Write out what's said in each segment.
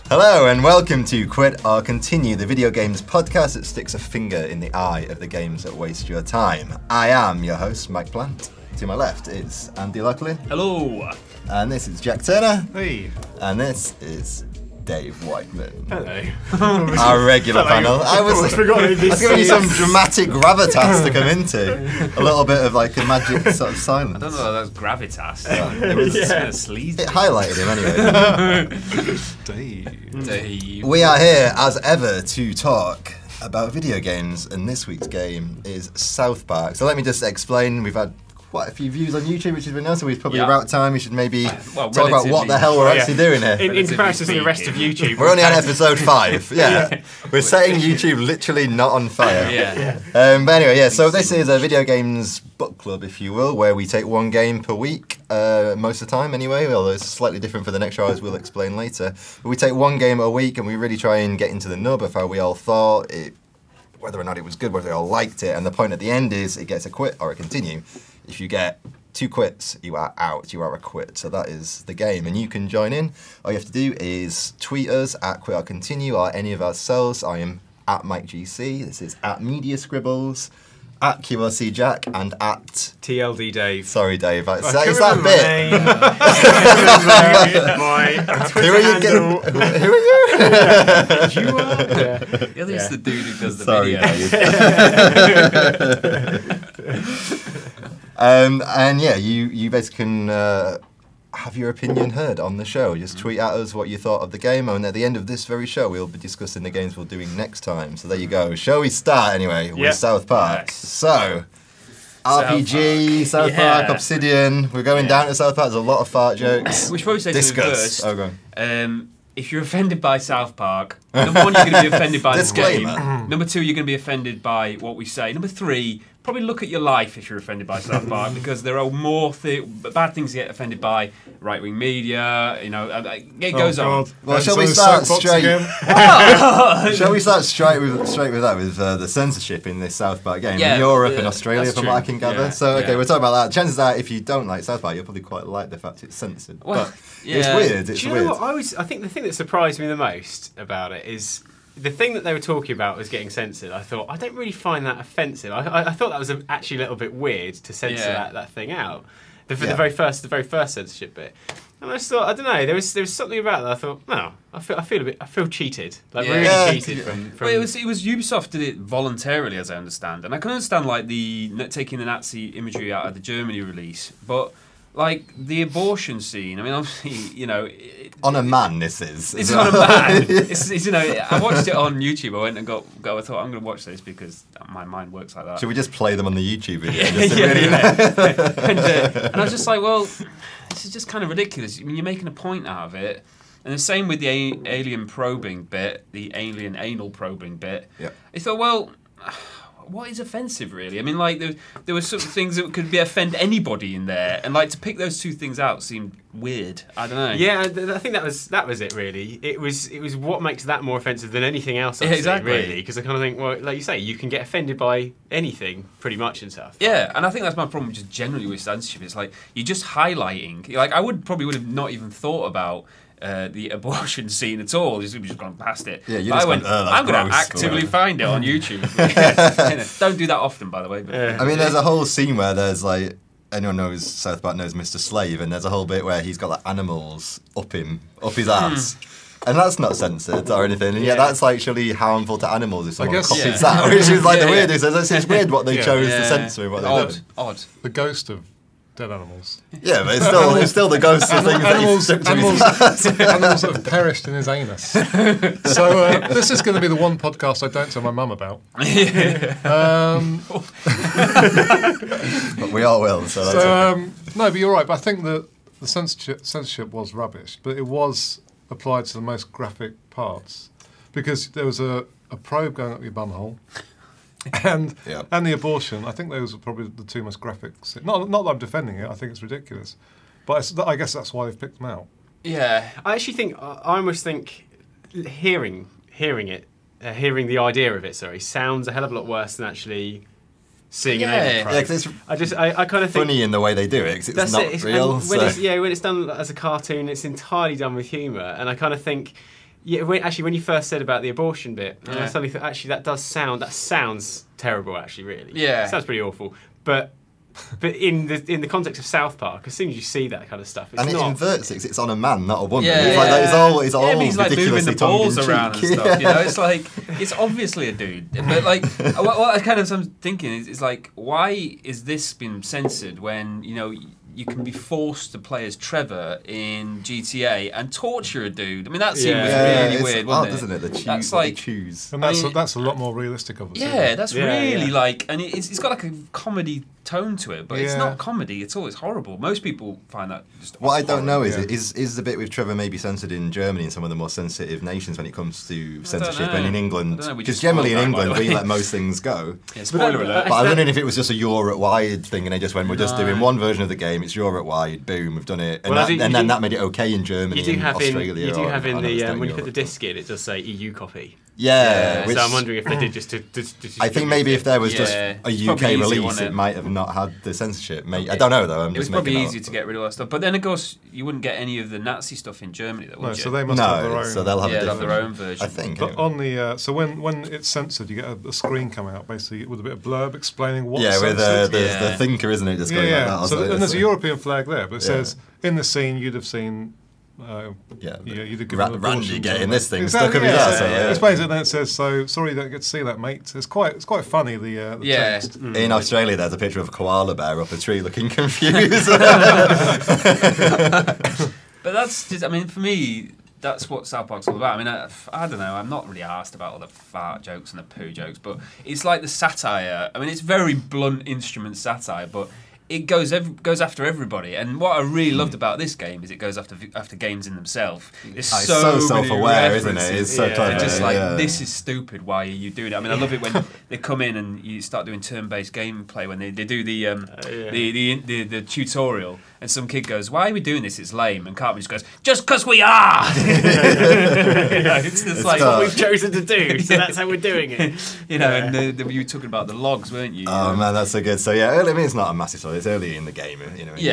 Hello and welcome to Quit or Continue, the video games podcast that sticks a finger in the eye of the games that waste your time. I am your host, Mike Plant. To my left is Andy Locklin. Hello. And this is Jack Turner. Hey. And this is Dave Whiteman. Hello. Our regular panel. I was giving you some dramatic gravitas to come into. A little bit of like a magic sort of silence. I don't know if that's gravitas. Yeah, it was kind of sleazy. It highlighted him anyway. Dave. We are here as ever to talk about video games, and this week's game is South Park. So let me just explain. We've had quite a few views on YouTube, which has been nice, so we've probably about time we should maybe talk about what the hell we're actually doing here. In comparison to the rest of YouTube. We're only on episode 5, yeah. We're setting YouTube literally not on fire. But anyway, so this is a video games book club, if you will, where we take one game per week, most of the time anyway, although it's slightly different for the next show, as we'll explain later. But we take one game a week and we really try and get into the nub of how we all thought it, whether or not it was good, whether they all liked it, and the point at the end is it gets a quit or a continue. If you get 2 quits, you are out, you are a quit. So that is the game, and you can join in. All you have to do is tweet us at Quit or Continue or any of ourselves. I am at MikeGC, this is at Media Scribbles, at QLC Jack, and at TLD Dave. Sorry, Dave, it's that bit. Who are you? You are? You're just the dude who does the video. Sorry, and yeah, you basically can have your opinion heard on the show. Just tweet at us what you thought of the game, and at the end of this very show, we'll be discussing the games we're doing next time. So there you go. Shall we start anyway with South Park? Yes. So, RPG, South Park, Obsidian. We're going down to South Park. There's a lot of fart jokes. We should probably say Discuss. first. Oh, go on. If you're offended by South Park, number 1, you're going to be offended by this game. Disclaimer. Number 2, you're going to be offended by what we say. Number 3, probably look at your life if you're offended by South Park, because there are more bad things to get offended by. Right-wing media, it goes on. Well, shall we start straight? Shall we start straight with that with the censorship in this South Park game in Europe and Australia, from what I can gather. So we'll talk about that. Chances are, if you don't like South Park, you'll probably quite like the fact it's censored. Well, but it's weird. It's Do you weird. know what? I think the thing that surprised me the most about it is the thing that they were talking about was getting censored. I thought, I don't really find that offensive. I thought that was actually a little bit weird to censor that thing out. The very first censorship bit. And I just thought, I don't know, there was something about that. I thought, no, I feel cheated, really cheated from. Well, it was Ubisoft did it voluntarily, as I understand, and I can understand like taking the Nazi imagery out of the Germany release, but like the abortion scene. I mean, obviously, on a man, this is. It's on a man. It's I watched it on YouTube. I went and I thought I'm going to watch this because my mind works like that. Should we just play them on the YouTube video? And I was just like, well, this is just kind of ridiculous. I mean, you're making a point out of it. And the same with the alien probing bit, the alien anal probing bit. Yeah. I thought, well, what is offensive, really? I mean, like, there were sort of things that could offend anybody in there, and like to pick those 2 things out seemed weird. I don't know. Yeah, I think that was it. Really, it was what makes that more offensive than anything else. Exactly. Really, because I kind of think, well, like you say, you can get offended by anything pretty much in South Park. Yeah, and I think that's my problem just generally with censorship. It's like you're just highlighting. Like I would have not even thought about the abortion scene at all. Just gone past it. Yeah, I'm going to actively find it on YouTube. Don't do that often, by the way. But, I mean, there's a whole scene where there's like, anyone knows South Park knows Mr. Slave, and there's a whole bit where he's got like animals up his ass. And that's not censored or anything, and that's like surely harmful to animals if someone copies that, which is like the weirdest. It's weird what they chose to censor and what they did. Odd. The ghost of dead animals. Yeah, but it's still the ghost of things animals that that have perished in his anus. So this is going to be the one podcast I don't tell my mum about. But we all will. So that's okay. No, but you're right. But I think that the censorship was rubbish, but it was applied to the most graphic parts because there was a probe going up your bumhole. And the abortion, I think those are probably the 2 most graphic. Not that I'm defending it. I think it's ridiculous, but I guess that's why they've picked them out. Yeah, I actually think I almost think hearing the idea of it. Sounds a hell of a lot worse than actually seeing an alien probe. Yeah, 'cause it's I kind of think funny in the way they do it, because it's not real. When it's done as a cartoon, it's entirely done with humour, and I kind of think. Yeah, when you first said about the abortion bit, I suddenly thought, actually, that sounds terrible, actually, really. Yeah. It sounds pretty awful. But in the context of South Park, as soon as you see that kind of stuff, it's and not... it inverts it, 'cause it's on a man, not a woman. Yeah. It's like, it's all he's like moving ridiculously the balls around and tongue-in-cheek. stuff. You know, it's like it's obviously a dude. But like, what I kind of am thinking is like, why is this been censored when you can be forced to play as Trevor in GTA and torture a dude? I mean, that seems really weird, wasn't it? Doesn't it? That's like, choose. And that's a lot more realistic, obviously. Yeah, that's really like, and it's got like a comedy tone to it, but it's not comedy at all. It's horrible. Most people find that just What I don't know is the bit with Trevor maybe censored in Germany and some of the more sensitive nations when it comes to censorship, and in England, because generally in England we let most things go. Yeah, spoiler alert. But I'm wondering if it was just a Europe-wide thing, and they just went, we're just doing one version of the game. It's Europe-wide. Boom, we've done it, and then that made it okay in Germany and Australia. You do have in the when you put the disc in, it does say EU copy. Yeah, so I'm wondering if they did just to I think maybe if there was just a UK release, it might have not had the censorship. I don't know though. It was probably easier to get rid of all that stuff. But then, of course, you wouldn't get any of the Nazi stuff in Germany, though, would you? So they must have their own. So they'll have their own version. I think. But on the so when it's censored, you get a screen come out basically with a bit of blurb explaining what's censored. Censored. There's the thinker, isn't it? Just going like that. So and there's a European flag there, but it says in the scene you'd have seen. You'd have given Randy getting this thing exactly, stuck up his ass. It's basically then it says, "So sorry you don't get to see that, mate." It's quite funny the text. In Australia, there's a picture of a koala bear up a tree looking confused. But that's just, I mean, for me, that's what South Park's all about. I mean, I don't know. I'm not really arsed about all the fart jokes and the poo jokes, but it's like the satire. I mean, it's very blunt instrument satire, but it goes after everybody. And what I really loved about this game is it goes after games in themselves. It's so self-aware, isn't it? It's so clever. It's just like, this is stupid. Why are you doing it? I mean, I love it when they come in and you start doing turn-based gameplay when they do the tutorial. And some kid goes, "Why are we doing this? It's lame." And Cartman just goes, "Just because we are." It's just like what we've chosen to do, so that's how we're doing it. And you were talking about the logs, weren't you? Oh man, that's so good. So early, I mean, it's not a massive story. It's early in the game,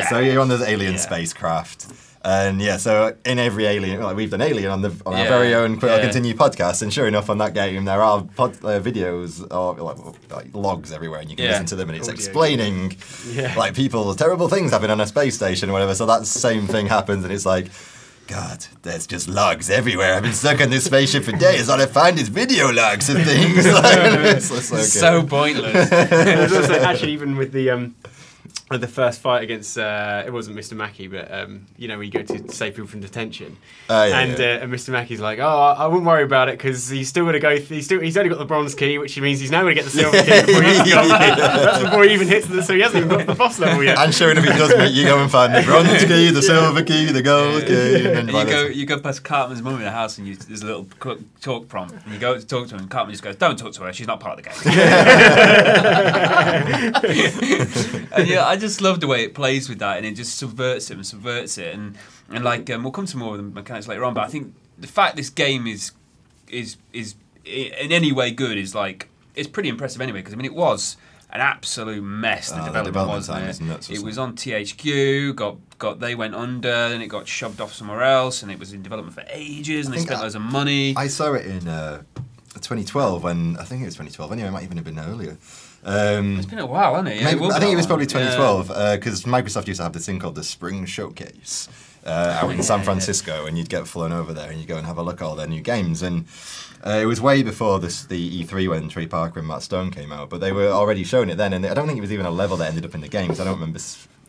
So you're on this alien spacecraft. And so in every Alien, like we've done Alien on our very own Continue podcast, and sure enough, on that game there are videos or like logs everywhere, and you can listen to them, and it's explaining like people's terrible things happen on a space station or whatever. So that same thing happens, and it's like, God, there's just logs everywhere. I've been stuck on this spaceship for days. All I find is video logs of things. It's so pointless. There's also actually even with the first fight against it wasn't Mr. Mackey, but when you go to save people from detention, and Mr. Mackey's like, "Oh, I wouldn't worry about it because he's still going to go. He's only got the bronze key, which means he's now going to get the silver key before that's before he even hits so he hasn't even got to the boss level yet." And sure enough, he does. You go and find the bronze key, the silver key, the gold key, and you go past Cartman's mum in the house, and there's a little talk prompt, and you go to talk to her, and Cartman just goes, "Don't talk to her. She's not part of the game." And I just love the way it plays with that, and it just subverts it, and like we'll come to more of the mechanics later on. But I think the fact this game is in any way good is like, it's pretty impressive anyway. Because I mean, it was an absolute mess. The development wasn't it? It was on THQ. They went under, then it got shoved off somewhere else, and it was in development for ages, and they spent loads of money. I saw it in 2012 when I think it was 2012. Anyway, it might even have been earlier. It's been a while, hasn't it? I think it was probably 2012 because Microsoft used to have this thing called the Spring Showcase out in San Francisco, and you'd get flown over there and you'd go and have a look at all their new games. And it was way before the E3 when Trey Parker and Matt Stone came out, but they were already showing it then. And I don't think it was even a level that ended up in the game, because I don't remember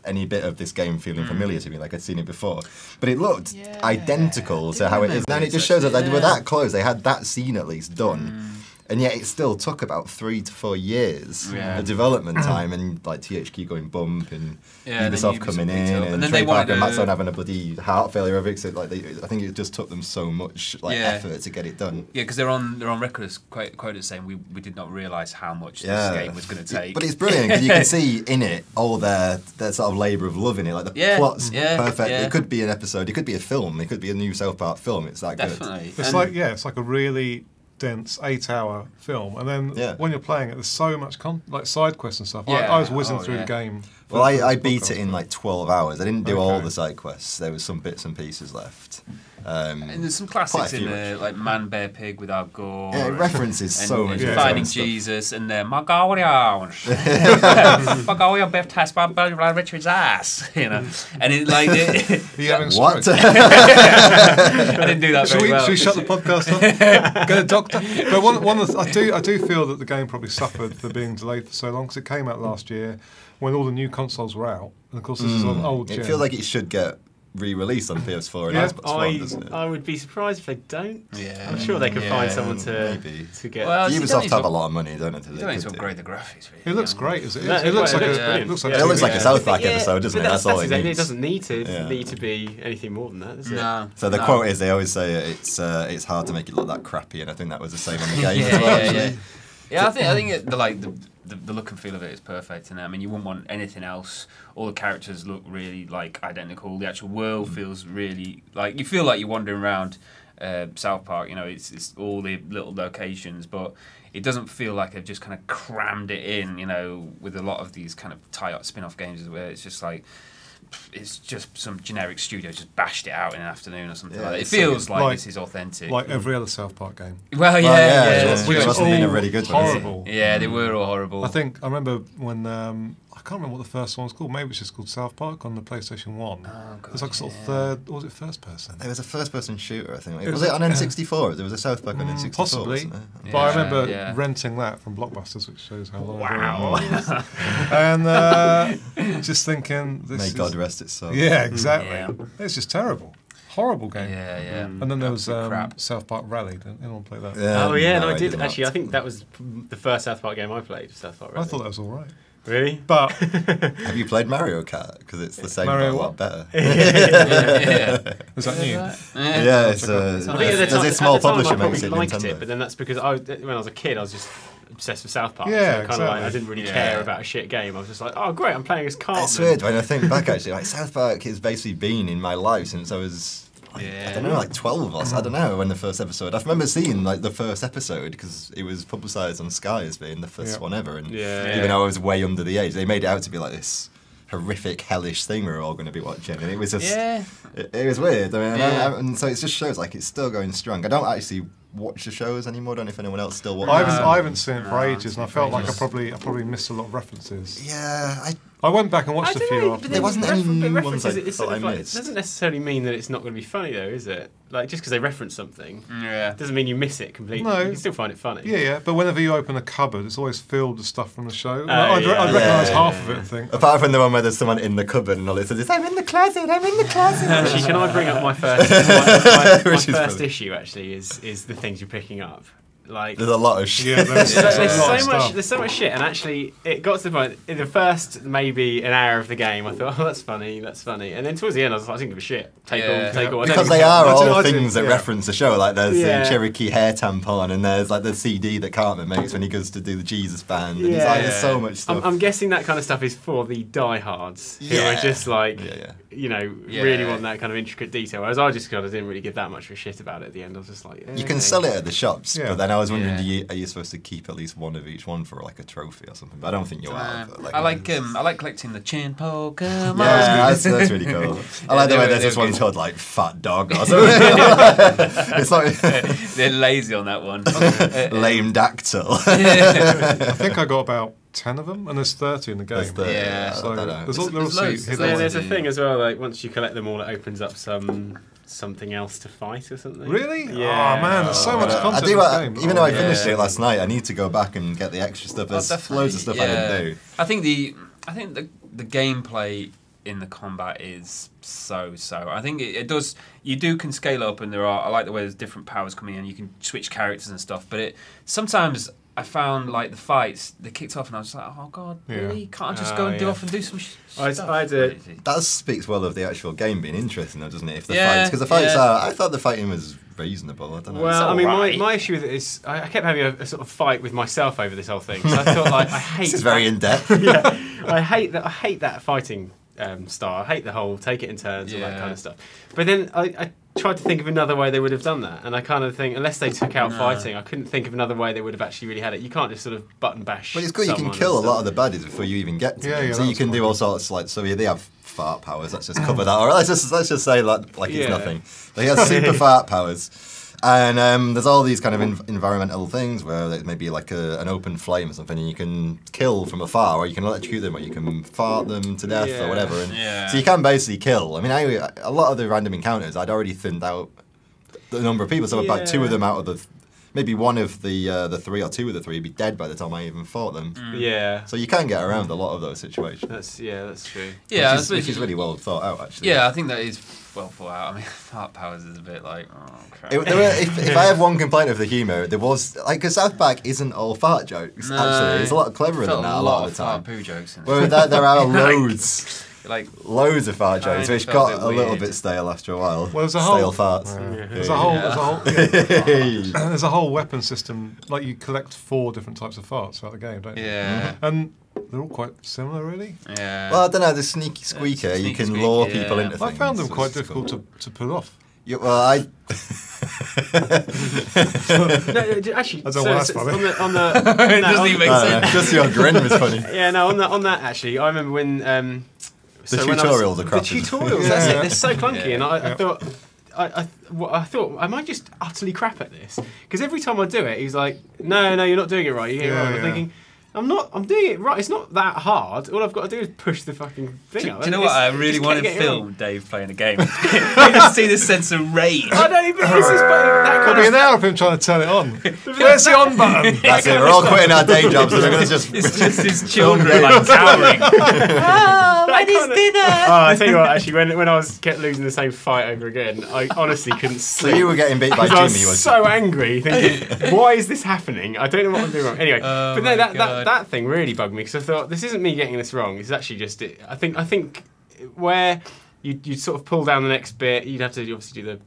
any bit of this game feeling familiar to me, like I'd seen it before. But it looked identical to how it is now, and it just shows that they were that close. They had that scene at least done. And yet it still took about 3 to 4 years of development time, and like THQ going bump, and Ubisoft coming in, and Trey Parker and Matt Stone having a bloody heart failure of it. So I think it just took them so much effort to get it done. Yeah, because they're on record as quoted saying we did not realise how much this game was going to take. But it's brilliant because you can see in it all their sort of labour of love in it. Like the plot's perfect. It could be an episode. It could be a film. It could be a new South Park film. It's that good. Definitely. It's like a really dense 8-hour film, and then Yeah. when you're playing it, there's so much like side quests and stuff. Yeah. I was whizzing through the game. Well, I beat it in like 12 hours. I didn't do all Okay. the side quests. There was some bits and pieces left. And there's some Quite classics a in few, there, like Man, Bear, Pig without gore. Yeah, it references and, so and much. Yeah. Finding stuff. Jesus and Magorians. Magoria baptized by Richard's ass. You know, and it like Are you having a What? stroke? I didn't do that Should very we, well. should we shut the podcast off? Get a doctor. But one of the, I do feel that the game probably suffered for being delayed for so long because it came out last year when all the new consoles were out, and of course this is on old gen. It feels like it should get re-released on PS4 and Yeah. Xbox One, doesn't it? I would be surprised if they don't. Yeah. I'm sure they could find someone maybe. to get. Well, you don't Ubisoft need have to- a lot of money, don't it? You don't need to upgrade the graphics. Really, It looks you know. great as it is. No, It looks like looks a, brilliant. it looks like It a looks like a TV. South Park episode, doesn't it? But That's all it exactly. needs. It doesn't Yeah. need to be anything more than that, does it? No. So the no. quote is, they always say it's hard to make it look that crappy, and I think that was the same on the game Yeah, as well. yeah, actually. yeah. I think the look and feel of it is perfect, and I mean you wouldn't want anything else. All the characters look really like identical. The actual world feels really like you feel like you're wandering around South Park. You know, it's all the little locations, but it doesn't feel like they've just kind of crammed it in. You know, with a lot of these kind of tie-up spin-off games where it's just like. It's just some generic studio just bashed it out in an afternoon or something Yeah, like that. It it's feels like- like this is authentic. Like every other South Park game. Well, yeah, Well, yeah, yeah. yeah. That's Which true. must have been a really good one. horrible. Yeah, they were all horrible. I think I remember when I can't remember what the first one was called. Maybe it's just called South Park on the PlayStation 1. God, It was like sort of yeah. third, or was it first person? There was a first-person shooter, I think. It Was was it on N64? There was a South Park on N64, Possibly. wasn't there? But I Yeah, remember yeah. renting that from Blockbusters, which shows how long Wow. ago it was. And just thinking, this May is, God rest its soul. yeah, exactly. Yeah. It's just terrible, horrible game. Yeah, yeah. And then there was Absolute crap. South Park Rally. Didn't anyone play that? Oh yeah, no, I did not. actually. I think that was the first South Park game I played. South Park. I thought that was all right. Really? But Have you played Mario Kart? Because it's the same, Mario but a lot what? better. yeah. is that new? Yeah, it's I think at the there's time, a small at the time publisher I makes probably it. liked Nintendo. it, but then that's because when I was a kid, I was just obsessed with South Park. Yeah, so kind of like I exactly. didn't really Yeah. care about a shit game. I was just like, oh great, I'm playing as Cartman. It's weird when I think back actually. Like South Park has basically been in my life since I was. I don't know, like 12 or so. I don't know when the first episode. I remember seeing like the first episode because it was publicised on Sky as being the first Yeah. one ever, and Yeah. even though I was way under the age, they made it out to be like this horrific, hellish thing we were all going to be watching, and it was just. Yeah. It was weird. I mean, Yeah. and so it just shows like it's still going strong. I don't actually watch the shows anymore. I don't know if anyone else still watches. I haven't seen it for No, ages, and I for felt like ages. I probably missed a lot of references. Yeah, I went back and watched a don't few know, after. but There wasn't any new ones references, I it's thought sort of I like, it missed. doesn't necessarily mean that it's not going to be funny though, is it? Like just because they reference something Yeah. doesn't mean you miss it completely. No. You can still find it funny. Yeah, but whenever you open a cupboard, it's always filled with stuff from the show. Oh, I'd yeah. recognise Yeah. half of it and think, Apart from the one where there's someone in the cupboard and all it says is, I'm in the closet, I'm in the closet. Actually, can I bring up my first my Which is first funny. issue? Actually, is the things you're picking up. Like There's a lot of shit. yeah, there's, there's a lot of stuff. there's so much shit, and actually, it got to the point in the first maybe an hour of the game. I thought, oh, that's funny, and then towards the end, I was like, I didn't give a shit. Take Yeah. all. I don't Because even they care. are I all did- things that yeah. reference the show. Like there's Yeah. the Cherokee hair tampon, and there's like the CD that Cartman makes when he goes to do the Jesus band. And it's like, there's so much stuff. I'm guessing that kind of stuff is for the diehards who Yeah. are just like, Yeah. you know, Yeah. really want that kind of intricate detail. Whereas I just kind of didn't really give that much of a shit about it at the end. I was just like, You can sell it at the shops, Yeah. but then I was wondering, Yeah. are you supposed to keep at least one of each one for like a trophy or something? But I don't think you are. But, I like collecting the chin Pokemon. Yeah, that's really cool. I like the way there's this one good. called like Fat Dog or something. It's like They're lazy on that one. Lame Dactyl. I think I got about 10 of them, and there's 30 in the game. That's the, Yeah. So I don't know. there's There's obviously loads. hidden Yeah, ones. there's a thing as well. Like once you collect them all, it opens up something else to fight or something. Really? Yeah. Oh man, there's so much I content do. in this game. Even though I yeah. finished it last night, I need to go back and get the extra stuff. There's loads of stuff I didn't do. I think the gameplay in the combat is so. I think it does. You can scale up, and I like the way there's different powers coming in. You can switch characters and stuff, but sometimes I found like the fights they kicked off, and I was like, oh god, Yeah. really? Can't I just go and do yeah. off and do some I stuff? had a- Crazy. That speaks well of the actual game being interesting, though, doesn't it? If the Yeah, fights, because the fights yeah. are, I thought the fighting was reasonable. I don't know. Well, I mean, alright. my issue with it is I kept having a sort of fight with myself over this whole thing. So I thought like I hate. This is very in depth. yeah, I hate that fighting style. I hate the whole take it in turns and that Yeah. kind of stuff. But then tried to think of another way they would have done that, and I kind of think unless they took out fighting, I couldn't think of another way they would have actually really had it. You can't just sort of button bash. But it's good. You can kill a lot of the baddies before you even get to them. So you can do all sorts like they have fart powers. Let's just cover that. Or let's just say like it's nothing. He has super fart powers. And there's all these kind of environmental things where it may be like an open flame or something, and you can kill from afar, or you can electrocute them, or you can fart them to death, or whatever. And so you can basically kill. I mean, a lot of the random encounters, I'd already thinned out the number of people, so about 2 of them out of the... Maybe one of the 3 or 2 of the 3 would be dead by the time I even fought them. Yeah. So you can get around a lot of those situations. That's true. Yeah, which is really well thought out, actually. Yeah, I think that is well thought out. I mean, fart powers is a bit like, oh, crap. If I have one complaint of the humour, there was like because South Park isn't all fart jokes. No, actually, it's a lot cleverer than that a lot of the time. Fart poo jokes. Well, there are loads. Like loads of fart jokes, which got a little bit stale after a while. Well, there's a stale whole farts. There's a whole weapon system. Like you collect 4 different types of farts throughout the game, don't you? Yeah. And they're all quite similar, really. Yeah. Well, I don't know. The sneaky squeaker, you can lure people into things. I found them quite difficult to pull off. Yeah, well, I. No, actually, that's funny. It doesn't even make sense. Just your grin was funny. Yeah, no, on that actually, I remember when the tutorials are crap. The tutorials, that's it. They're so clunky, and I thought. I thought, am I just utterly crap at this? Because every time I do it, he's like, no, you're not doing it right. You're doing it wrong. I'm thinking, I'm doing it right. It's not that hard. All I've got to do is push the fucking thing up. Do you know what? I really want to film Dave playing a game. You can see the sense of rage. I don't even. That could be an hour of him trying to turn it on. Where's the on button? That's it. We're all quitting our day jobs, and we're going to just. It's just his children like cowering. When is dinner? I tell you what, actually, when I kept losing the same fight over again, I honestly couldn't sleep. So you were getting beat by Jimmy, I was so angry, thinking, why is this happening? I don't know what I'm doing wrong. Anyway, but no, that thing really bugged me because I thought this isn't me getting this wrong. It's actually just it. I think where you'd sort of pull down the next bit, you'd have to obviously do the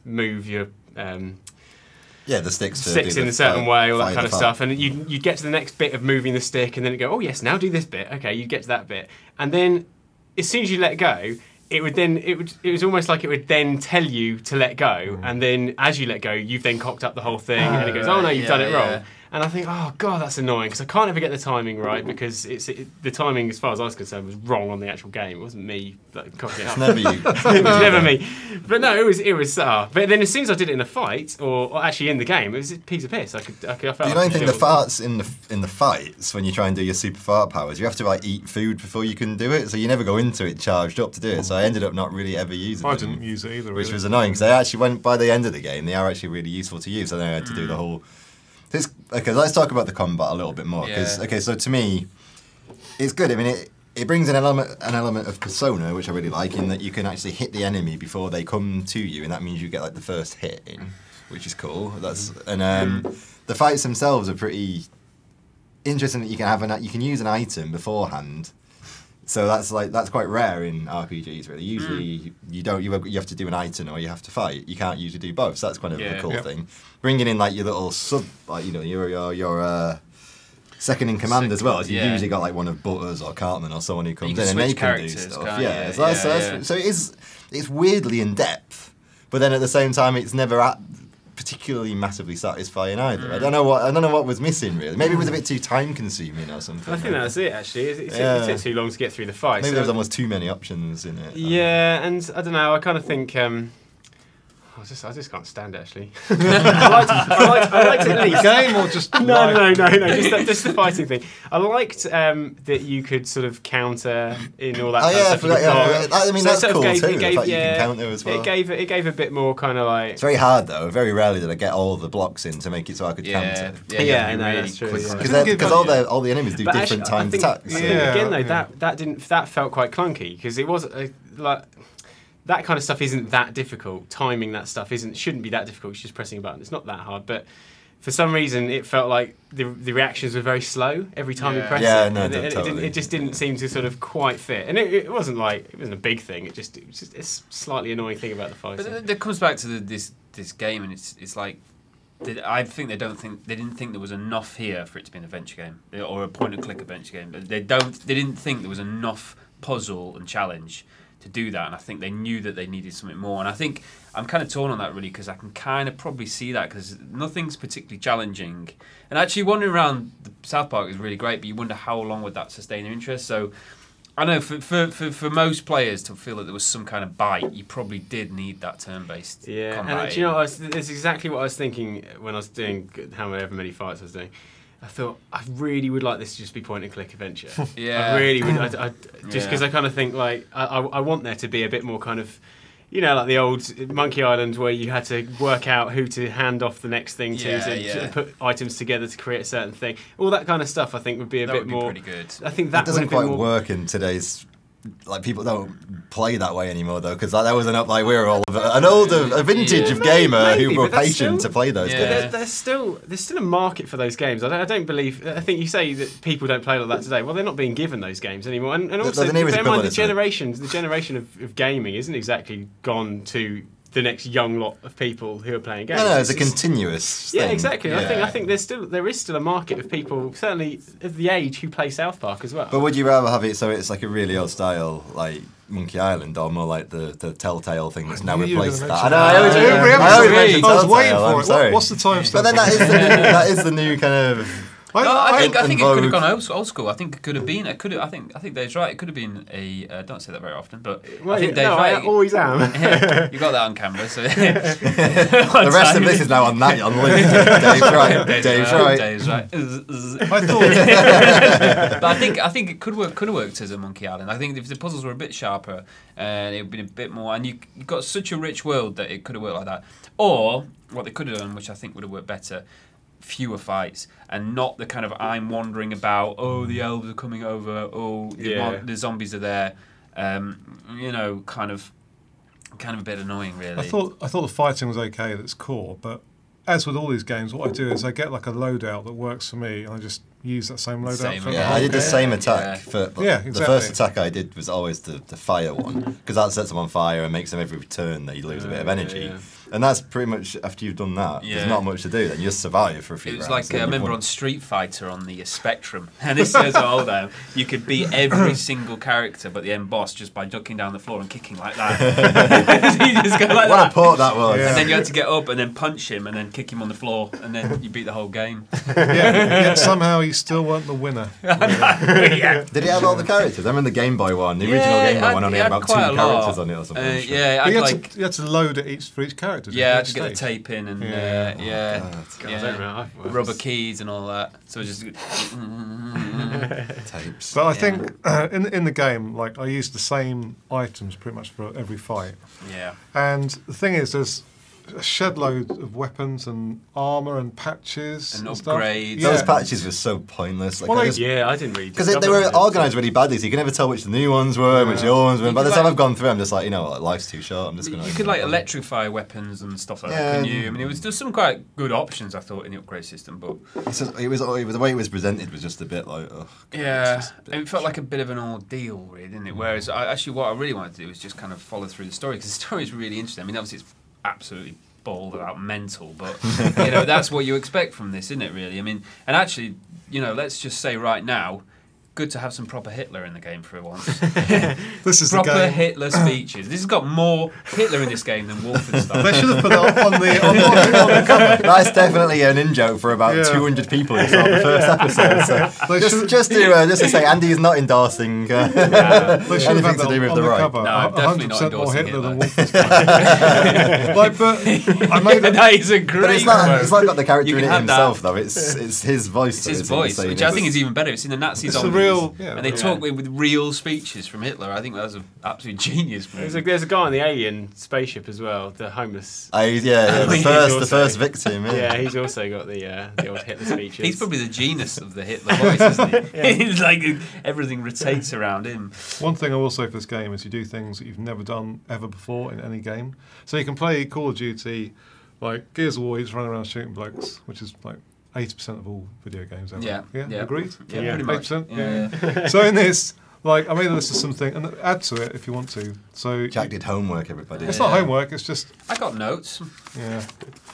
move your the sticks in a certain way, all that kind of stuff, and you'd get to the next bit of moving the stick, and then it'd go, oh yes, now do this bit. Okay, you'd get to that bit, and then as soon as you let go, it was almost like it would then tell you to let go, and then as you let go, you've then cocked up the whole thing, and it goes, oh no, you've done it wrong. And I think, oh god, that's annoying because I can't ever get the timing right because the timing, as far as I was concerned, was wrong on the actual game. It wasn't me cocking it up. It's never you. It was never me. But no, it was. But then as soon as I did it in a fight, or actually in the game, it was a piece of piss. I felt you don't think the farts in the fights when you try and do your super fart powers, you have to like eat food before you can do it, so you never go into it charged up to do it. So I ended up not really ever using them. I didn't use it either, which was annoying because they actually went by the end of the game. They are actually really useful to use. So then I had to do the whole. Okay, let's talk about the combat a little bit more. Okay, so to me, it's good. I mean, it brings an element of persona, which I really like, in that you can actually hit the enemy before they come to you, and that means you get like the first hit in, which is cool. The fights themselves are pretty interesting. That you can use an item beforehand. So that's quite rare in RPGs, really. Usually you have to do an item or you have to fight. You can't usually do both. So that's kind of a cool thing. Bringing in like your little your second in command as well. So you've usually got like one of Butters or Cartman or someone who comes in and they can do stuff. So it's weirdly in depth, but then at the same time it's never particularly massively satisfying either. I don't know what was missing really. Maybe it was a bit too time consuming or something. I think that's it actually. It took too long to get through the fight. Maybe there was almost too many options in it. Yeah, and I don't know. I kind of think. I just can't stand it actually. I liked it at least. Game or just no. Just the fighting thing. I liked that you could sort of counter in all that. I mean that's cool too. The fact you can counter as well. It gave a bit more kind of like. It's very hard though. Very rarely did I get all the blocks in to make it so I could counter. That's true. Because all the enemies do different timed attacks. I think again though that felt quite clunky because it was like. That kind of stuff isn't that difficult. Timing that stuff shouldn't be that difficult. It's just pressing a button. It's not that hard. But for some reason, it felt like the reactions were very slow every time you pressed it. No, it just didn't seem to sort of quite fit. And it wasn't a big thing. It was just a slightly annoying thing about the fight. But it comes back to this game, and it's like. I think they didn't think there was enough here for it to be an adventure game or a point-and-click adventure game. They didn't think there was enough puzzle and challenge to do that, and I think they knew that they needed something more. And I think I'm kind of torn on that really, because I can kind of probably see that, because nothing's particularly challenging. And actually wandering around the South Park is really great, but you wonder how long would that sustain their interest. So I know for most players to feel that there was some kind of bite, you probably did need that turn-based combat. And do you know what? It's exactly what I was thinking when I was doing however many fights I was doing. I thought I really would like this to just be point-and-click adventure. Yeah, I really would. Just because I kind of think like I want there to be a bit more kind of, you know, like the old Monkey Island where you had to work out who to hand off the next thing to put items together to create a certain thing. All that kind of stuff I think would be a bit more. Pretty good. I think that doesn't quite work in today's. Like people don't play that way anymore though, because that wasn't up like we were all a vintage of gamer who were patient to play those games. There's still a market for those games. I don't believe. I think you say that people don't play like that today. Well, they're not being given those games anymore. And also, bear in mind the generation of gaming isn't exactly gone to the next young lot of people who are playing games. No, it's a continuous thing. Yeah, exactly. Yeah. I think there is still a market of people, certainly of the age, who play South Park as well. But would you rather have it so it's like a really old style, like Monkey Island, or more like the Telltale thing that's now replaced that? I know. I was waiting for it. Sorry. What's the time stamp? But then that is the new kind of. I think it could have gone old school. I think it could have been. I think Dave's right. It could have been a. Don't say that very often, but I think Dave's right. I always am. You got that on camera. So the rest of this is now on that. On Dave's right. Dave's right. Dave's right. I thought. But I think it could have worked as a Monkey Island. I think if the puzzles were a bit sharper and it would been a bit more, and you got such a rich world that it could have worked like that. Or what they could have done, which I think would have worked better. Fewer fights, and not the kind of I'm wandering about, oh the elves are coming over, oh the zombies are there, you know, kind of a bit annoying really. I thought the fighting was okay at its core, but as with all these games, what I do is I get like a loadout that works for me, and I just use that same loadout. I did the same attack. Exactly. The first attack I did was always the fire one, because that sets them on fire and makes them every turn that you lose a bit of energy. Yeah. And that's pretty much, after you've done that, there's not much to do. Then you just survive for a few rounds. It was like, I remember on Street Fighter on the Spectrum, and this says all down, you could beat every single character but the end boss just by ducking down the floor and kicking like that. So you just go like what a port that was. Yeah. And then you had to get up and then punch him and then kick him on the floor, and then you beat the whole game. Yet somehow you still weren't the winner. Did he have all the characters? I remember the Game Boy one. The original Game Boy one only had about 2 characters on it or something. You had to load it for each character. Yeah, I had to get the tape in and rubber keys and all that. So just tapes. But I think in the game, like I used the same items pretty much for every fight. Yeah. And the thing is, there's a shed load of weapons and armour and patches and upgrades. Those patches were so pointless. Like, I didn't really. Because they were organised really badly, so you can never tell which the new ones were and which the old ones were. By the time I've gone through, I'm just like, you know what, life's too short. I'm just going to. You could like electrify weapons and stuff like that, couldn't you? I mean, there's some quite good options, I thought, in the upgrade system, but it was the way it was presented was just a bit like, oh. Yeah, it felt like a bit of an ordeal, really, didn't it? Whereas what I really wanted to do was just kind of follow through the story, because the story is really interesting. I mean, obviously it's absolutely bald about mental, but you know that's what you expect from this, isn't it? Really, I mean, and actually, you know, let's just say right now, good to have some proper Hitler in the game for once. This is proper the game. Hitler speeches. This has got more Hitler in this game than Wolfenstein. They should have put that on the cover. That's definitely an in-joke for about 200 people who saw the first episode. So just to say, Andy is not endorsing anything to do with the right. No, I'm definitely not endorsing Hitler than Wolfenstein. but I made that is a great. But it's not got the character in it himself, though. It's his voice. It's his voice, which I think is even better. It's in the Nazi zombies. And they talk with real speeches from Hitler. I think that was an absolute genius. There's a guy on the alien spaceship as well, the homeless. The first victim. Yeah, he's also got the old Hitler speeches. He's probably the genius of the Hitler voice, isn't he? It's like everything rotates around him. One thing I will say for this game is you do things that you've never done ever before in any game. So you can play Call of Duty, like Gears of War, you just run around shooting blokes, which is like 80% of all video games ever. Yeah. Agreed? Yeah, pretty much. 80%? Yeah. So in this, Like, I made a list of something, and add to it if you want to. So Jack did homework, everybody. it's not homework. It's just I got notes. yeah.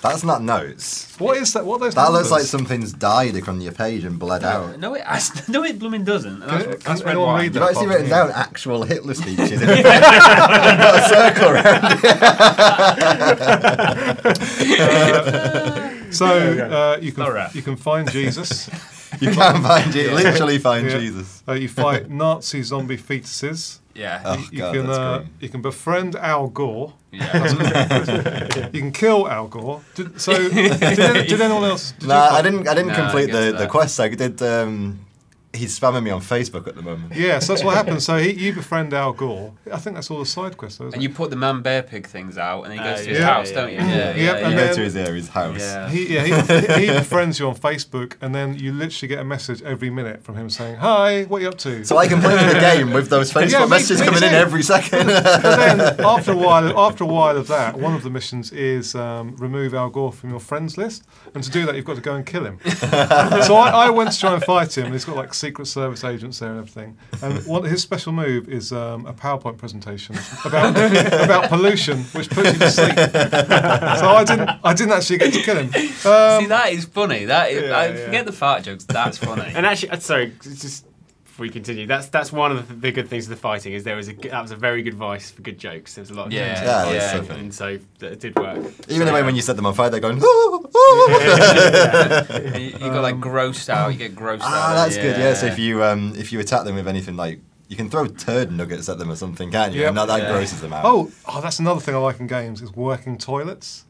That's not notes. What is that? What are those? That looks numbers? like something's died on your page and bled out. No, it blooming doesn't. And that's red anyone wine. read You've actually written Yeah. down actual Hitler speeches. And got a circle around it. So you Alright. can find Jesus. You can find it, literally find Yeah. Jesus. You fight Nazi zombie fetuses. Yeah. Oh, God, that's great. You can befriend Al Gore. Yeah. You can kill Al Gore. Did anyone else? Did Nah, you I didn't No, complete I guess the that. quest. I did. He's spamming me on Facebook at the moment. Yeah, so that's what happens. So you befriend Al Gore. I think that's all the side quests, though, isn't And you put the man bear pig things out, and then he goes to his yeah, house, yeah, don't you? yeah. Yep, You and go then- to his house. Yeah. He befriends you on Facebook, and then you literally get a message every minute from him saying, "Hi, what are you up to?" So I completed the game with those Facebook Yeah, me messages coming in too. every second. But then after a while of that, one of the missions is remove Al Gore from your friends list, and to do that, you've got to go and kill him. So I went to try and fight him, and he's got like Secret Service agents there and everything. And his special move is a PowerPoint presentation about pollution, which puts you to sleep. So I didn't actually get to kill him. See, that is funny. I yeah. forget the fart jokes. That's funny. And actually, sorry, just before we continue, that's one of the good things of the fighting is that was a very good voice for good jokes. There was a lot of Yeah. jokes, Yeah, it was yeah. so funny. and so it did work. Even the way when you set them on fire, they're going. And you got like grossed out. You get grossed out. That's good. Yeah. So if you attack them with anything like. You can throw turd nuggets at them or something, can't you? Yep. And that Yeah. grosses them out. Oh, that's another thing I like in games is working toilets.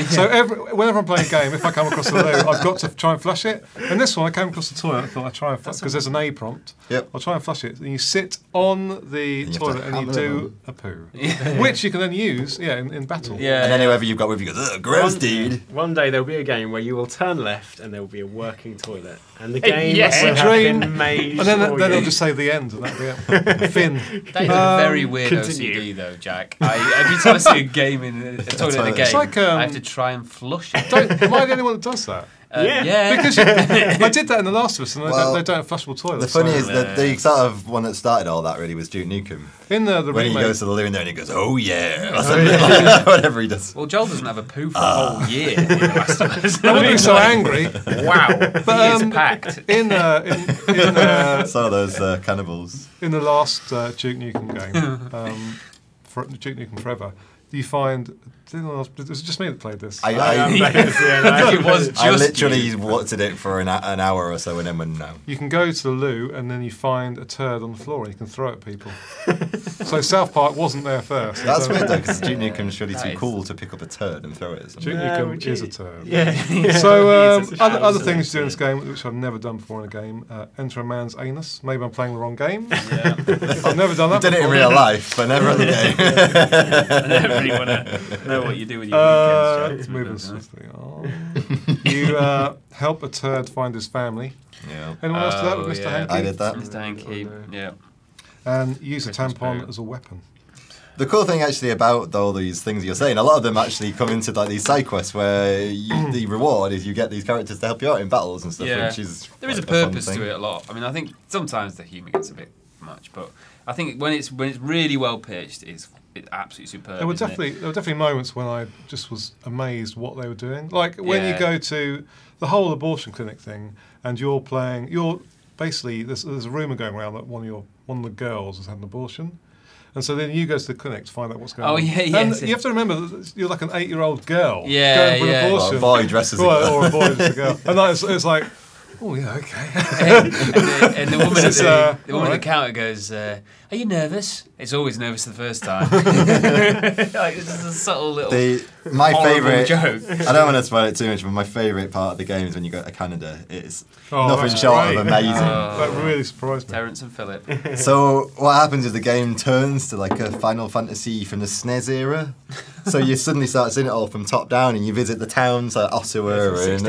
So whenever I'm playing a game, if I come across the loo, I've got to try and flush it. And this one, I came across the toilet. I thought I'd try and flush because there's an A prompt. Yep. I'll try and flush it. And you sit on the have to toilet and you hammer do a poo, which you can then use, in battle. Yeah. And then whoever you've got with you goes, ugh, gross, dude. One day there'll be a game where you will turn left and there will be a working toilet, and the game Yes. will have Dream. been made. And then for they'll you. just say the end, and that'll be it. Finn. That is a very weird continue. OCD though, Jack. Every time I see a game in a toilet in a game, It's like, I have to try and flush it. Am I the only one that does that? Yeah. Because I did that in The Last of Us, and Well, they don't have flushable toilets. The funny so- is that the sort of one that started all that really was Duke Nukem. in the When he remake, goes to the loo in there and he goes, oh yeah, or something like that, whatever he does. Well, Joel doesn't have a poo for a whole year. In The Last of Us. I wouldn't be so angry. Wow, he is packed. In Saw those cannibals. in the last Duke Nukem game, for Duke Nukem Forever, you find. Was it just me that played this? I It was just I literally watched it for an hour or so and then went, no. You can go to the loo and then you find a turd on the floor and you can throw it at people. So South Park wasn't there first. That's So weird though, because Duke Nukem's surely That too is- cool to pick up a turd and throw it at Duke something. Nukem No, is a turd. Yeah. So He is a other shame. things to do in this game, which I've never done before in a game, enter a man's anus. Maybe I'm playing the wrong game. Yeah. I've never done that Did it in before. real life, but never on the game. I don't really want to know what you do with your It's weekends, moving Jack. swiftly on. You help a turd find his family. Yeah. Anyone else do that with Mr. yeah. Hankey? I did that. Mr. Hankey, Oh, no. yeah. And use a Christmas tampon period. as a weapon. The cool thing actually about all these things you're saying, a lot of them actually come into like these side quests where the reward is you get these characters to help you out in battles and stuff, Yeah. which is There is a like, fun purpose thing. to it a lot. I mean, I think sometimes the humour gets a bit much, but I think when it's really well pitched, it's absolutely superb. There were isn't it? definitely moments when I just was amazed what they were doing. Like when Yeah. you go to the whole abortion clinic thing, and you're basically there's a rumor going around that one of the girls has had an abortion. And so then you go to the clinic to find out what's going on. Oh, yeah, yeah. And you have to remember that you're like an 8-year-old girl Yeah, going for yeah. an Well, abortion. a boy dresses a Well, girl. or a boy just a girl. And it's like, oh yeah, okay. and the woman, This is, at the alright. counter goes, "Are you nervous?" It's always nervous the first time. Like, it's just a subtle little My horrible favourite joke. I don't want to spoil it too much, but my favourite part of the game is when you go to Canada. It's Oh, nothing that's short great. of amazing. That really surprised me. Terence and Philip. So what happens is the game turns to like a Final Fantasy from the SNES era. So you suddenly start seeing it all from top down, and you visit the towns like Ottawa, and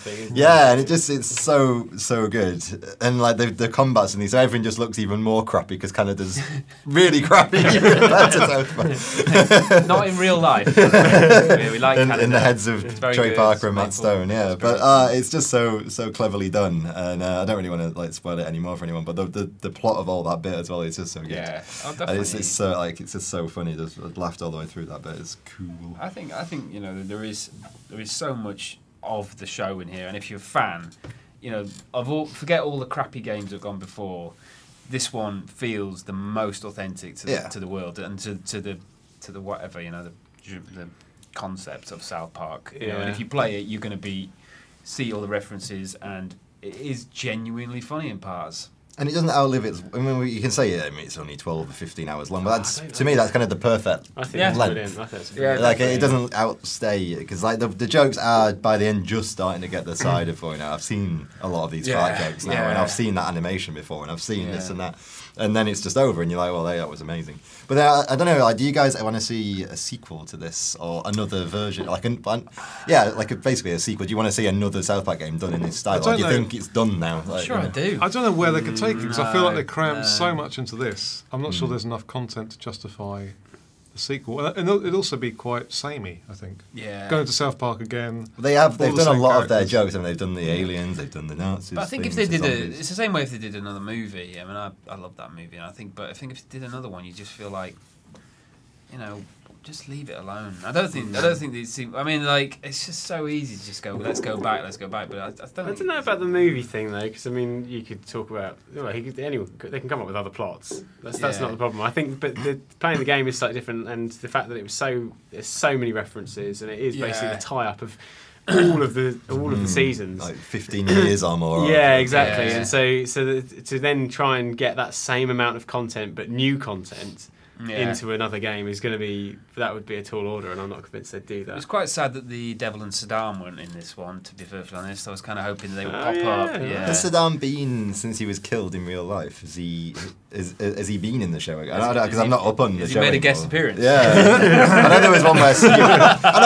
thing, yeah, and it's so good, and like the combats and these, everything just looks even more crappy because Canada's really crappy compared to South Park. Not in real life. We like Canada. In the heads of Trey Parker and Matt Stone, yeah. But it's just so cleverly done, and I don't really want to like spoil it anymore for anyone. But the plot of all that bit as well is just so good. Yeah, it's so like it's just so funny. I've laughed all the way through that bit. It's cool. I think there is so much of the show in here, and if you're a fan, forget all the crappy games that have gone before. This one feels the most authentic to the world and to the whatever the concept of South Park. And if you play it, you're going to see all the references, and it is genuinely funny in parts. And it doesn't outlive its. I mean, you can say it's only 12 or 15 hours long, but to me that's kind of the perfect length. It doesn't outstay because like the jokes are by the end just starting to get the side of I've seen a lot of these fart jokes now, and I've seen that animation before, and I've seen this and that, and then it's just over, and you're like, well, that was amazing. But I don't know. Like, do you guys want to see a sequel to this or another version? Basically a sequel. Do you want to see another South Park game done in this style? Or do you think it's done now? Like, sure, I do. I don't know where they could take it because I feel like they crammed so much into this. I'm not sure there's enough content to justify the sequel, and it'd also be quite samey. I think. Yeah. Going to South Park again. They've done a lot of their jokes. I mean, they've done the aliens, they've done the Nazis. But I think if they did it's the same way if they did another movie. I mean, I love that movie, and I think if they did another one, you just feel like, just leave it alone. I don't think these seem. I mean, like, it's just so easy to just go, let's go back. But I don't know about the movie thing though, because I mean, you could talk about. They can come up with other plots. That's not the problem. I think, but playing the game is slightly different, and the fact that there's so many references, and it is basically the tie-up of all of the seasons, like 15 years or more. Yeah, exactly. And so to then try and get that same amount of content, but new content. Into another game would be a tall order, and I'm not convinced they'd do that. It was quite sad that the Devil and Saddam weren't in this one, to be perfectly honest. I was kind of hoping they would pop up. Yeah. Has Saddam been since he was killed in real life? Has he been in the show again? Because I'm not up on the show. Has he made a guest appearance? Yeah. I know there was one where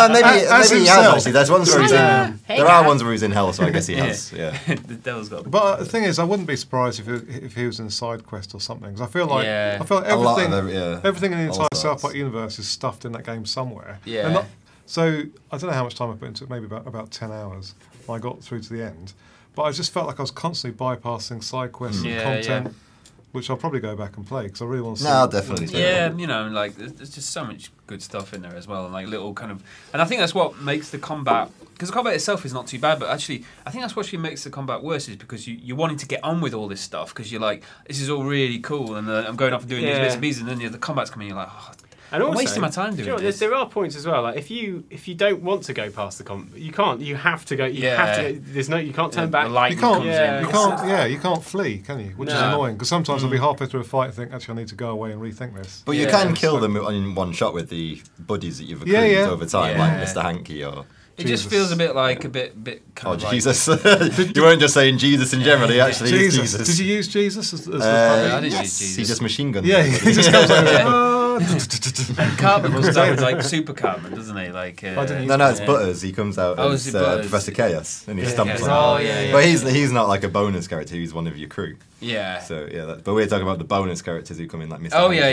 maybe he has actually. There's ones where he's in. There are ones where he's in hell, so I guess he has. Yeah. The Devil's got. But the thing is, I wouldn't be surprised if he was in a side quest or something. Because I feel like everything in the entire South Park universe is stuffed in that game somewhere. Yeah. So I don't know how much time I put into it. Maybe about 10 hours. I got through to the end, but I just felt like I was constantly bypassing side quests and content, which I'll probably go back and play because I really want to see. No, definitely. Yeah, like there's just so much good stuff in there as well, and like little kind of, and I think that's what makes the combat. Because the combat itself is not too bad, but actually, I think that's what actually makes the combat worse is because you're wanting to get on with all this stuff because you're like, this is all really cool, and I'm going off and doing these bits and pieces, and then the combat's coming, you're like, and also, I'm wasting my time doing this. There are points as well. Like if you don't want to go past the combat, you can't. You have to go. You have to. There's no. You can't turn back. You can't. You can't flee, can you? Which is annoying because sometimes I'll be halfway through a fight and think, actually, I need to go away and rethink this. But you can kill them in one shot with the buddies that you've accrued over time, like Mr. Hanky or. It just feels a bit like kind of Jesus. You weren't just saying Jesus in general, he actually is Jesus. Did you use Jesus as I didn't use Jesus. He just machine guns. Yeah, he just comes over. And Cartman comes out with like Super Cartman, doesn't he? Like no, it's Butters. He comes out as Professor Chaos, and he stumps on him. But he's not like a bonus character. He's one of your crew. Yeah. So but we're talking about the bonus characters who come in like Mr. Oh yeah.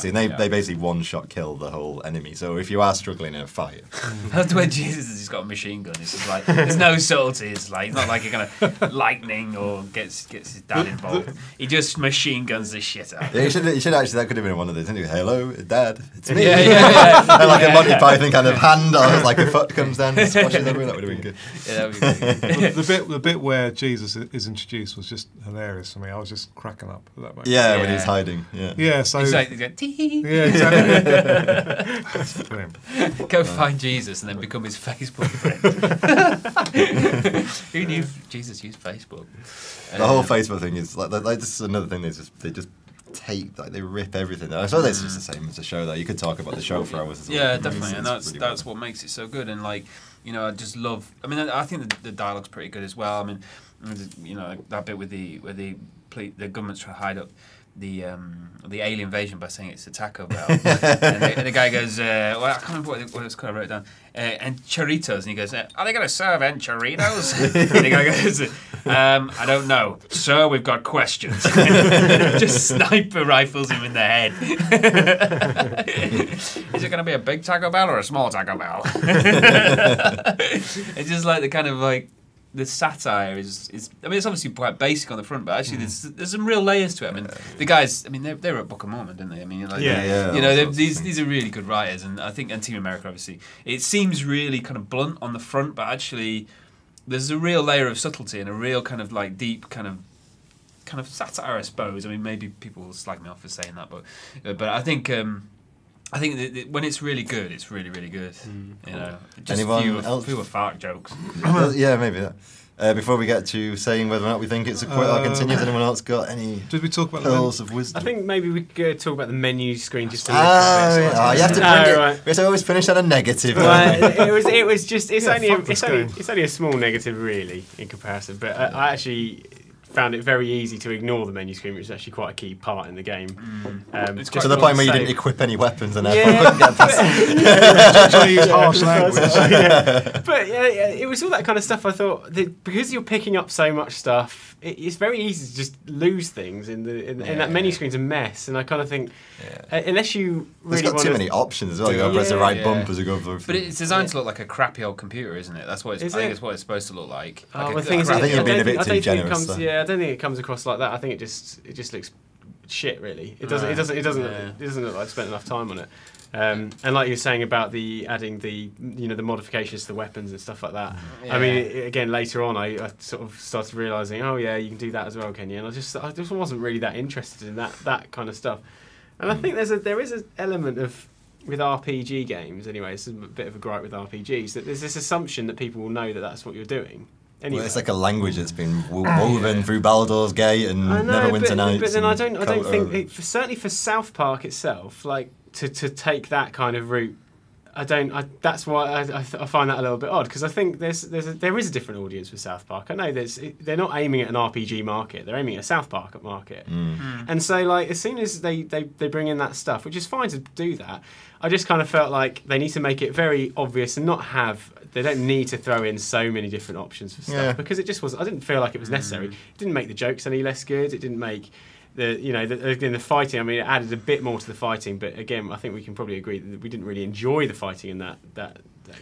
And they basically one shot kill the whole enemy. So if you are struggling in a fight, that's when Jesus has got a machine gun. It's just like there's no subtlety. It's like it's not like you're gonna lightning or gets his dad involved. He just machine guns the shit out. Yeah, you should actually. That could have been one of those. Hello, Dad, it's me. Yeah. And like a Monty Python kind of hand, or like a foot comes down and squashes everyone. That would have been good. Yeah, that would be good. The bit where Jesus is introduced was just hilarious for me. I was just cracking up at that moment. Yeah, when he's hiding. Yeah. So exactly. Yeah, exactly. Go find Jesus and then become his Facebook friend. Who knew Jesus used Facebook? The whole Facebook thing is like this is another thing. They just take they rip everything. I suppose it's just the same as the show though. You could talk about the show for hours as well. Yeah, definitely, and that's what makes it so good. And like I just love. I mean, I think the dialogue's pretty good as well. I mean, that bit with the government's trying to hide up the alien invasion by saying it's a Taco Bell, and the guy goes, well, I can't remember what it's called. I wrote it down. Enchiritos, and he goes, are they going to serve enchiritos? And the guy goes, I don't know, sir. We've got questions. Just sniper rifles him in the head. Is it going to be a big Taco Bell or a small Taco Bell? It's just like the kind of like. The satire is I mean, it's obviously quite basic on the front, but actually there's some real layers to it. I mean, the guys, I mean, they were at Book of Mormon, didn't they? I mean, like, you know, these are really good writers, and I think, and Team America, obviously, it seems really kind of blunt on the front, but actually there's a real layer of subtlety and a real kind of like deep kind of satire, I suppose. I mean, maybe people will slag me off for saying that, but I think. I think that when it's really good, it's really, really good. You know, just fewer fart jokes. Yeah, maybe that. Before we get to saying whether or not we think it's a quit or continue, has anyone else got any pearls of wisdom? I think maybe we could talk about the menu screen just a little bit. You have to bring it. Right. We have to always finish on a negative. It was just it's only a small negative really in comparison, but I actually found it very easy to ignore the menu screen, which is actually quite a key part in the game. Just to the point where you didn't equip any weapons and therefore couldn't get past use harsh language. But it was all that kind of stuff. I thought that because you're picking up so much stuff, it's very easy to just lose things in that menu screen's a mess. And I kind of think unless you really it's got too many options as well. You got to press the right bump as you go through. But it's designed to look like a crappy old computer, isn't it? That's what it's. I think it's what it's supposed to look like. I think you're being a bit too generous. I don't think it comes across like that. I think it just looks shit. Really, it doesn't. It doesn't look like I spent enough time on it. And like you were saying about adding the modifications to the weapons and stuff like that. I mean, again later on, I sort of started realising, oh yeah, you can do that as well, can you? And I just wasn't really that interested in that kind of stuff. And I think there is an element of with RPG games, anyway. It's a bit of a gripe with RPGs that there's this assumption that people will know that that's what you're doing. Anyway. Well, it's like a language that's been woven through Baldur's Gate and Neverwinter Nights. But then I don't think certainly for South Park itself, like to take that kind of route, that's why I find that a little bit odd, because I think there is a different audience with South Park. I know they're not aiming at an RPG market; they're aiming at a South Park market. And so, like, as soon as they bring in that stuff, which is fine to do that, I just kind of felt like they need to make it very obvious and not have. They don't need to throw in so many different options for stuff because it just was. I didn't feel like it was necessary. It didn't make the jokes any less good. It didn't make the fighting. I mean, it added a bit more to the fighting, but again, I think we can probably agree that we didn't really enjoy the fighting in that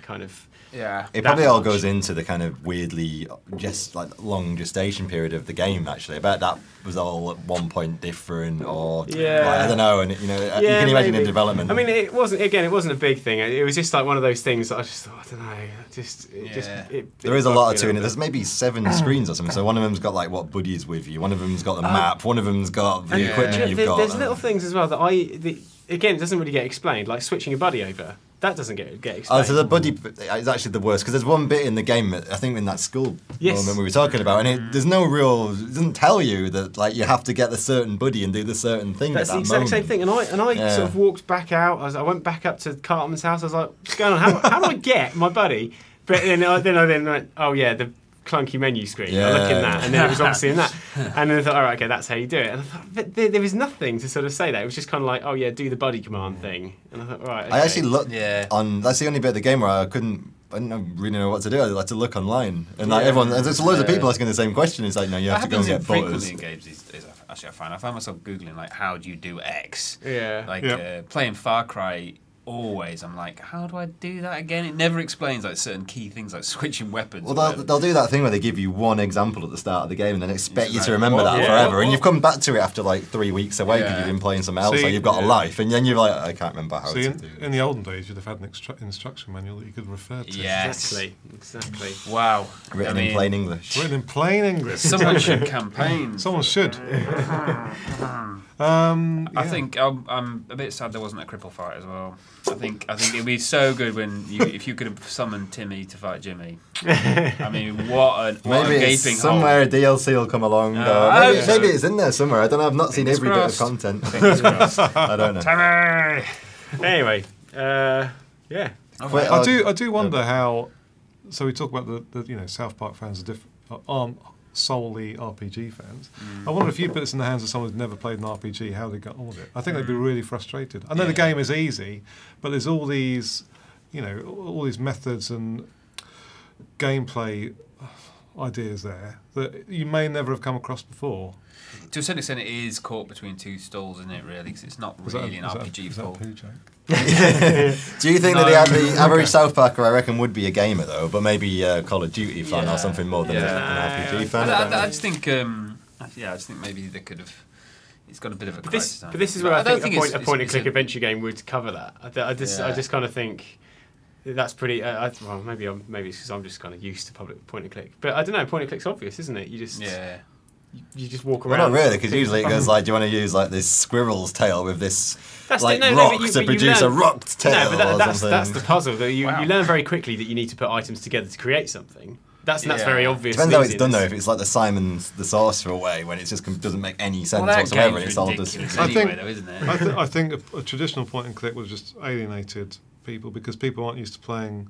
kind of. Yeah, it probably all goes into the kind of weirdly just like long gestation period of the game. Actually, I bet that was all at one point different, or like, I don't know. And you can imagine in development. I mean, it wasn't a big thing. It was just like one of those things that I just thought, I don't know. There is a lot to it. There's maybe 7 screens or something. So one of them's got like what buddies with you. One of them's got the map. One of them's got the equipment you've got. There's little things as well that again, it doesn't really get explained, like switching a buddy over. That doesn't get explained. Oh, so the buddy is actually the worst, because there's one bit in the game, I think in that school moment we were talking about, and there's no real, it doesn't tell you that like you have to get the certain buddy and do the certain thing. That's the exact same thing. And I sort of walked back out. I went back up to Cartman's house. I was like, what's going on? How do I get my buddy? But then I went, oh yeah, the clunky menu screen. I look in that, and then it was obviously in that. And then I thought, all right, okay, that's how you do it. And I thought, but there was nothing to sort of say that. It was just kind of like, oh yeah, do the buddy command thing. And I thought, all right. Okay. I actually looked on. That's the only bit of the game where I didn't really know what to do. I had to look online, and like everyone, there's loads of people asking the same question. It's like, no, you have to go and get butters. In games these days, actually, I find myself googling like, how do you do X? Yeah. Like playing Far Cry. Always, I'm like, how do I do that again? It never explains like certain key things, like switching weapons. Well, they'll do that thing where they give you one example at the start of the game and then expect you to remember that forever. And you've come back to it after like 3 weeks away because you've been playing something else, so you've got a life, and then you're like, I can't remember how to do it. In the olden days, you'd have had an instruction manual that you could refer to. Yes. Exactly. Wow. Written in plain English. Written in plain English. Someone should campaign. Someone should. I think I'm a bit sad there wasn't a cripple fight as well. I think it'd be so good if you could have summoned Timmy to fight Jimmy. I mean, what a gaping somewhere hole. DLC will come along. Maybe it's in there somewhere. I don't know. I've not seen every bit of content. I don't know. Timmy. Anyway, yeah. I do wonder how. So we talk about the South Park fans aren't solely RPG fans. I wonder if you put this in the hands of someone who's never played an RPG, how they got on with it. I think they'd be really frustrated. I know the game is easy, but there's all these, all these methods and gameplay ideas there that you may never have come across before. To a certain extent, it is caught between two stools, isn't it? Really, because it's not really an RPG form. Do you think that the average South Parker, I reckon, would be a gamer though, but maybe a Call of Duty fan or something more than an RPG fan? I just think, I just think maybe they could have. It's got a bit of a crisis. But this is where I think a point-and-click adventure game would cover that. I just kind of think. That's pretty. Well, maybe it's because I'm just kind of used to public point and click. But I don't know. Point and click's obvious, isn't it? You just you just walk around. Well, not really, because usually it goes like, do you want to use like this squirrel's tail with this rock to produce a rocked tail? No, but that's the puzzle. That you learn very quickly that you need to put items together to create something. That's very obvious. Depends how it's done though. If it's like the Simon the Sorcerer way, when it just doesn't make any sense whatsoever, and it's all just. I think a traditional point and click would have just alienated people because people aren't used to playing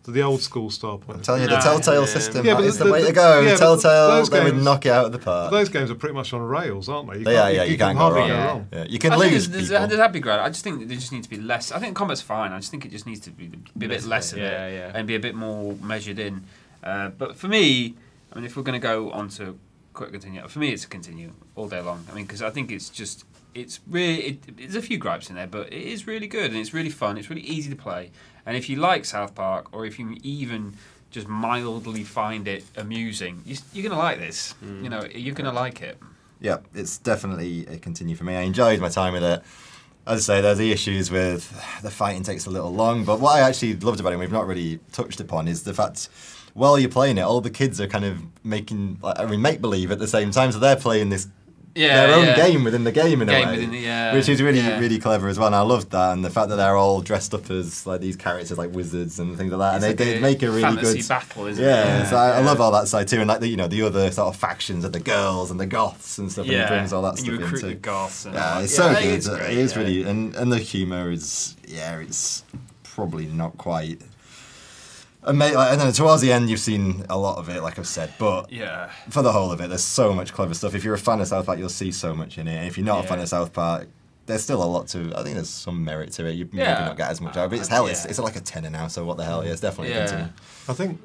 the old school style point. I'm telling you, the Telltale system is the way to go. Telltale, they would knock it out of the park. Those games are pretty much on rails, aren't they? You can't go wrong. Yeah. You can lose people. That'd be great. I just think they just need to be less. I think combat's fine. I just think it just needs to be a bit less of it and be a bit more measured in. But for me, I mean, if we're going to go on to quick continue, for me it's a continue all day long. I mean, because I think it's really, there's a few gripes in there, but it is really good and it's really fun. It's really easy to play. And if you like South Park, or if you even just mildly find it amusing, you're going to like this. You're going to like it. Yeah, it's definitely a continue for me. I enjoyed my time with it. As I say, there's the issues with the fighting takes a little long, but what I actually loved about it, and we've not really touched upon, is the fact while you're playing it, all the kids are kind of making, make-believe at the same time, so they're playing this their own game within the game in a way, which is really really clever as well. And I loved that, and the fact that they're all dressed up as like these characters, like wizards and things like that, and they make a really good battle, isn't it? So I love all that side too, and like the other sort of factions of the girls and the goths and stuff, and it brings all that stuff into. The goths. It's so good. It is really, and the humour is it's probably not quite. And then towards the end, you've seen a lot of it, like I've said. But for the whole of it, there's so much clever stuff. If you're a fan of South Park, you'll see so much in it. And if you're not a fan of South Park, there's still a lot to. I think there's some merit to it. You maybe not get as much out of it. It's like a tenner now. So what the hell? Yeah, it's definitely a continue. I think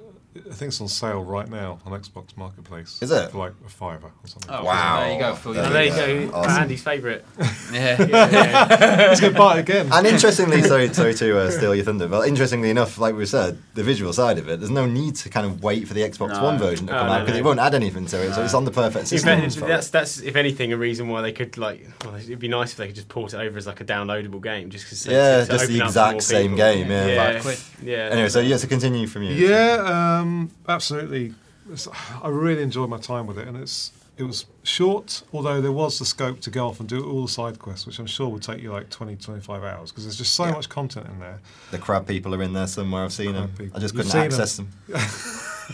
it's on sale right now on Xbox Marketplace. Is it? For like $5 or something. Oh, wow. There you go. There you go. Awesome. Andy's favourite. He's going to buy it again. And interestingly, sorry to steal your thunder, but interestingly enough, like we said, the visual side of it, there's no need to kind of wait for the Xbox One version to come out because it won't add anything to it, so it's on the perfect system. That's, if anything, a reason why they could, it'd be nice if they could just port it over as like a downloadable game, just because just the exact same game, Anyway, so to continue from you. Yeah, absolutely. I really enjoyed my time with it, and it was short, although there was the scope to go off and do all the side quests, which I'm sure would take you like 20-25 hours because there's just so much content in there. The crab people are in there somewhere. I've seen them. I just couldn't access them.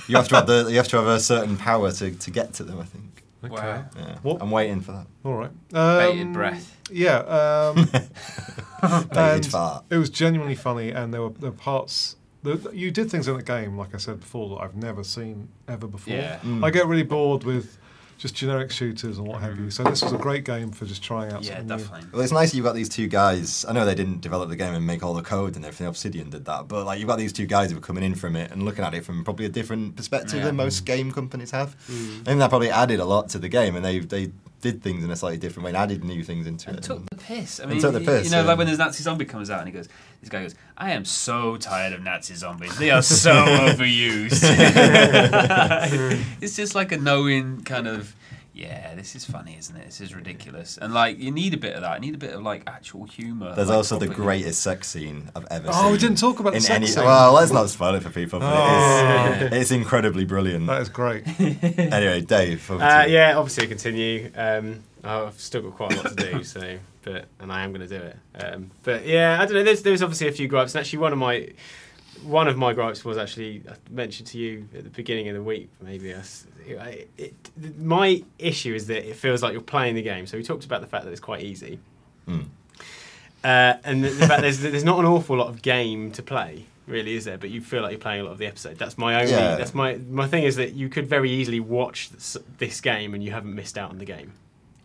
You have to have a certain power to get to them, I think. Okay. Wow. Yeah. I'm waiting for that. All right. Bated breath. Yeah. Bated fart. It was genuinely funny, and there were parts. You did things in the game, like I said before, that I've never seen ever before. Yeah. I get really bored with just generic shooters and what have you. So this was a great game for just trying out something definitely. Well, it's nice you've got these two guys. I know they didn't develop the game and make all the code and everything. Obsidian did that, but like you've got these two guys who are coming in from it and looking at it from probably a different perspective than most game companies have. I think that probably added a lot to the game, and they did things in a slightly different way and added new things into it. Took the piss. I mean, took the piss, like when this Nazi zombie comes out and this guy goes, "I am so tired of Nazi zombies. They are so overused." It's just like a knowing kind of. Yeah, this is funny, isn't it? This is ridiculous. And, you need a bit of that. You need a bit of, actual humour. There's also the greatest sex scene I've ever seen. Oh, we didn't talk about the sex scene. Well, let's not spoil it for people, but it's incredibly brilliant. That is great. Anyway, Dave. Obviously I continue. I've still got quite a lot to do, and I am going to do it. I don't know, there's obviously a few gripes. And actually one of my gripes was actually I mentioned to you at the beginning of the week. Maybe my issue is that it feels like you're playing the game. So we talked about the fact that it's quite easy, and the fact there's not an awful lot of game to play. really, is there? But you feel like you're playing a lot of the episode. That's my only. Yeah. That's my thing is that you could very easily watch this game and you haven't missed out on the game.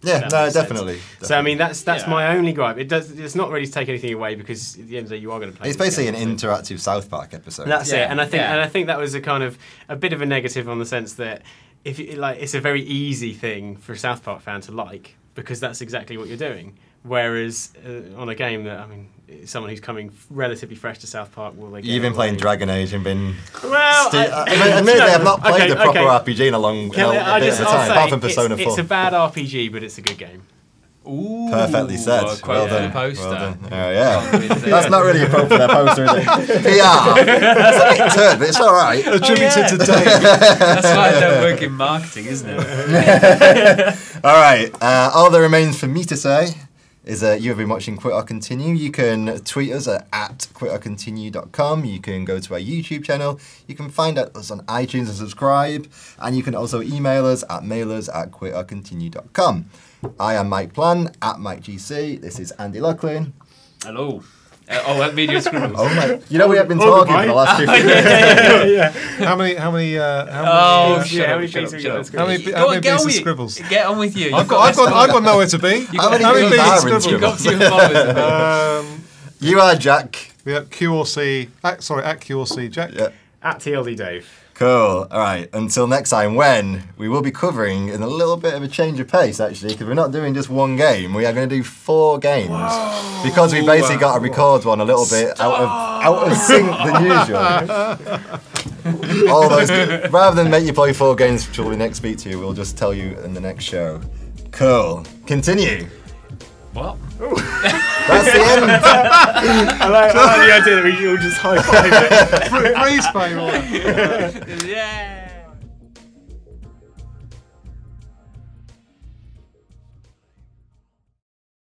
Yeah, no, definitely. So I mean, that's my only gripe. It's not really to take anything away because at the end of the day, you are going to play. It's basically an interactive South Park episode. That's it, and I think that was a bit of a negative on the sense that if you, like, it's a very easy thing for a South Park fan to like because that's exactly what you're doing. Whereas on a game that, I mean, someone who's coming relatively fresh to South Park, will they? You've been playing Dragon Age and been. Well, admittedly, I've not played a proper RPG in a bit of a time, apart from Persona 4. It's a bad RPG, but it's a good game. Ooh, perfectly said. Well done. Poster. Well done. Oh, yeah. That's not really appropriate for a poster, is it? PR. It's a bit turd, but it's all right. Attributed to Dave. That's why I don't work in marketing, isn't it? All right. All that remains for me to say is that you have been watching Quit or Continue. You can tweet us at @quitorcontinue.com. You can go to our YouTube channel. You can find us on iTunes and subscribe. And you can also email us at mailers@quitorcontinue.com. I am Mike Plan, @MikeGC. This is Andy Lachlan. Hello. Media Scribbles. Oh my! You know we have been talking for the last 15 minutes. How many pieces of scribbles? Get on with you. I've got nowhere to be. How many pieces of scribbles? You've got 2 followers. You are Jack. We have Q or C. Sorry, at Q or C, Jack. Yeah. At TLD Dave. Cool. All right. Until next time, when we will be covering in a little bit of a change of pace, actually, because we're not doing just one game. We are going to do 4 games. Whoa. Because we basically got to record one a little bit out of sync than usual. All those. Rather than make you play 4 games until we next speak to you, we'll just tell you in the next show. Cool. Continue. What? That's the end. I like the idea that we all just high five it. Freeze frame. Yeah.